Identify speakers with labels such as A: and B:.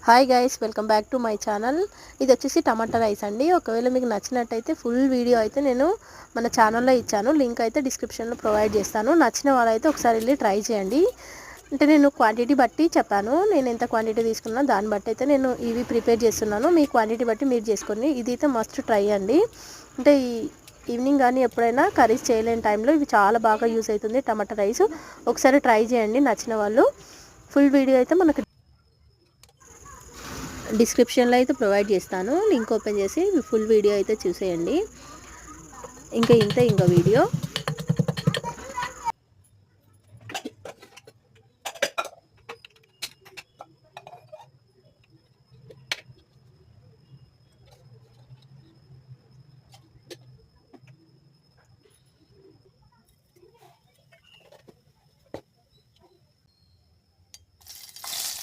A: Hi guys, welcome back to my channel. ఇది వచ్చేసి టమాటా rice అండి. ఒకవేళ మీకు నచ్చినట్టయితే ఫుల్ వీడియో అయితే నేను మన ఛానల్లో ఇచ్చాను. లింక్ అయితే డిస్క్రిప్షన్లో ప్రొవైడ్ చేస్తాను. నచ్చిన వాళ్ళైతే ఒకసారి వెళ్ళి ట్రై చేయండి. అంటే నేను క్వాంటిటీ బట్టి చెప్పాను. నేను ఎంత క్వాంటిటీ తీసుకున్నా దాన్ని బట్టి అయితే నేను ఇవి ప్రిపేర్ చేస్తున్నాను. మీ క్వాంటిటీ బట్టి మీరు చేసుకోండి. ఇది అయితే మస్ట్ ట్రై అండి. అంటే ఈవినింగ్ కానీ ఎప్పుడైనా కర్రీస్ చేయలేని టైంలో ఇవి చాలా బాగా యూస్ అవుతుంది. టమాటా రైస్ ఒకసారి ట్రై చేయండి నచ్చిన వాళ్ళు. ఫుల్ వీడియో అయితే మనకు డిస్క్రిప్షన్లో అయితే ప్రొవైడ్ చేస్తాను. లింక్ ఓపెన్ చేసి ఫుల్ వీడియో అయితే చూసేయండి. ఇంకా ఇంత వీడియో